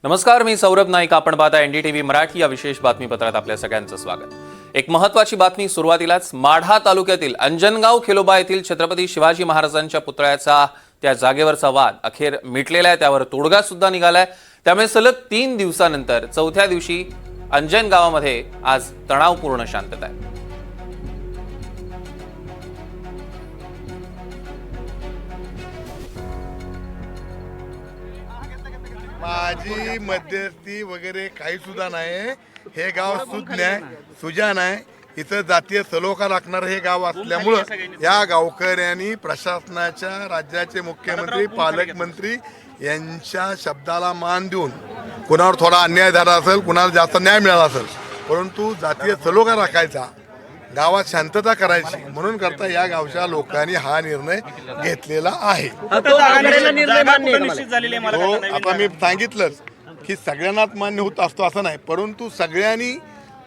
नमस्कार, मी सौरभ नाईक. आपण पाहता एनडीटीव्ही मराठी या विशेष बातमीपत्रात आपल्या सगळ्यांचं स्वागत. एक महत्त्वाची बातमी सुरुवातीलाच. माढा तालुक्यातील अंजनगाव खेलोबा येथील छत्रपती शिवाजी महाराजांच्या पुतळ्याचा त्या जागेवरचा वाद अखेर मिटलेला आहे. त्यावर तोडगा सुद्धा निघालाय. त्यामुळे सलग 3 दिवसानंतर चौथ्या दिवशी अंजनगावामध्ये आज तणावपूर्ण शांतता आहे. माझी मध्यस्थी वगैरे काही सुद्धा नाही. हे गाव सुज्ञ आहे, सुजान आहे. इथं जातीय सलोखा राखणार हे गाव असल्यामुळं या गावकऱ्यांनी प्रशासनाच्या, राज्याचे मुख्यमंत्री, पालकमंत्री यांच्या शब्दाला मान देऊन, कुणावर थोडा अन्याय झाला असेल, कुणाला जास्त न्याय मिळाला असेल, परंतु जातीय सलोखा राखायचा, गावात शांतता करायची म्हणून करता या गावच्या लोकांनी हा निर्णय घेतलेला आहे. आता मी सांगितलंच की सगळ्यांनाच मान्य होत असतो असं नाही, परंतु सगळ्यांनी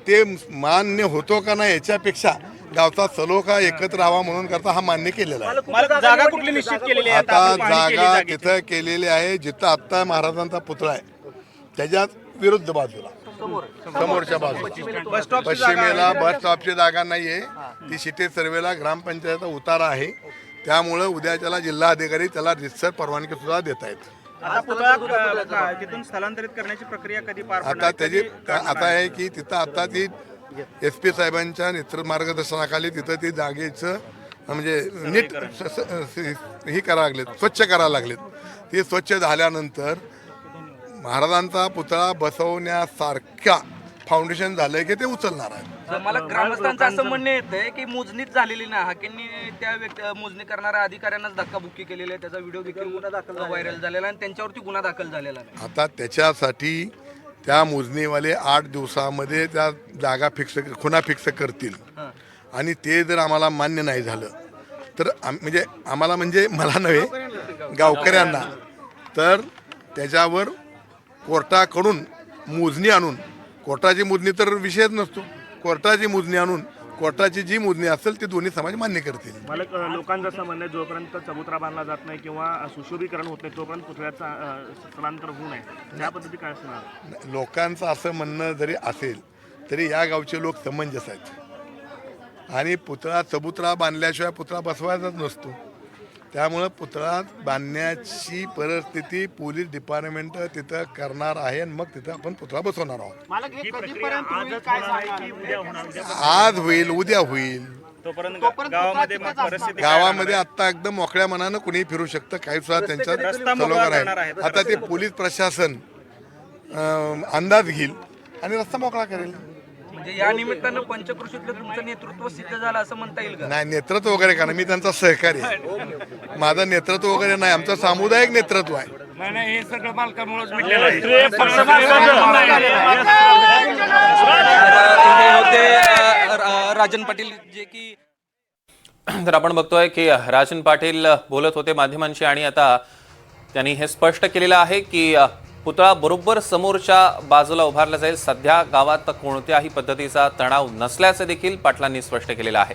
ते मान्य होतो का नाही याच्यापेक्षा गावचा सलोखा एकत्र राहावा म्हणून करता हा मान्य केलेला आहे. जागा कुठली निश्चित केलेली आहे? आता जागा तिथं केलेली आहे जिथं आत्ता महाराजांचा पुतळा आहे त्याच्यात विरुद्ध बाजूला, समोरच्या बाजूला पश्चिमेला बस स्टॉपची जागा नाहीये. ती शिटे सर्वेला ग्रामपंचायतचा उतारा आहे. त्यामुळे उद्याच्याला जिल्हाधिकारी त्याला रितसर परवानगी सुद्धा देत आहेत. तिथून स्थलांतरित करण्याची प्रक्रिया कधी पार आता त्याची आता आहे की तिथं आता ती SP साहेबांच्या नेतृत्व मार्गदर्शनाखाली तिथं ती जागेचं म्हणजे नीट ही करायला लागलेत, स्वच्छ करायला लागलेत. ती स्वच्छ झाल्यानंतर महाराजांचा पुतळा बसवण्यासारख्या फाउंडेशन झालंय की ते उचलणार आहे. मला ग्रामस्थांचं असं म्हणणं येतंय की मोजणीच झालेली नाही. हाकेंनी त्या मोजणी करणाऱ्या अधिकाऱ्यांनाच धक्काबुक्की केलेली आहे. त्याचा व्हिडिओ देखील व्हायरल झालेला आणि त्यांच्यावरती गुन्हा दाखल झालेला नाही. आता त्याच्यासाठी त्या मोजणीवाले 8 दिवसामध्ये त्या जागा खुणा फिक्स करतील आणि ते जर आम्हाला मान्य नाही झालं तर म्हणजे आम्हाला म्हणजे मला नव्हे गावकऱ्यांना, तर त्याच्यावर कोर्टाकडून मोजणी आणून, कोर्टाची मोजणी तर विषयच नसतो, कोर्टाची मोजणी आणून कोर्टाची जी मोजणी असेल ती दोन्ही समाज मान्य करतील. मला लोकांचं असं म्हणणं आहे जोपर्यंत चबुतरा बांधला जात नाही किंवा सुशोभीकरण होत नाही तोपर्यंत पुतळ्याचा स्थलांतर होऊ नये, त्या पद्धती काय असणार? लोकांचं असं म्हणणं जरी असेल तरी या गावचे लोक समंजस आहेत आणि पुतळा चबुतरा बांधल्याशिवाय पुतळा बसवायचाच नसतो. त्यामुळं पुतळा बांधण्याची परिस्थिती पोलीस डिपार्टमेंट तिथं करणार आहे आणि मग तिथं आपण पुतळा बसवणार आहोत. आज होईल, उद्या होईल. गावामध्ये आता एकदम मोकळ्या मनानं कुणीही फिरू शकतं, काही सुद्धा त्यांच्यात सलोखा आहे. आता ते पोलीस प्रशासन अंदाज घेईल आणि रस्ता मोकळा करेल. म्हणजे या निमित्तानं पंचकृषीतलं तुमचं नेतृत्व सिद्ध झालं असं म्हणता येईल का? नाही, नेतृत्व वगैरे का नाही, मी त्यांचा सहकारी आहे. माझं नेतृत्व वगैरे नाही, आमचं सामुदायिक नेतृत्व आहे. हे सगळं मालकामुळेच राजन पाटील जे की तर आपण बघतोय की राजन पाटील बोलत होते माध्यमांशी आणि आता त्यांनी हे स्पष्ट केलेलं आहे की पुतळा बरोबर समोरच्या बाजूला उभारला जाईल. सध्या गावात कोणत्याही पद्धतीचा तणाव नसल्याचं देखील पाटलांनी स्पष्ट केलेलं आहे.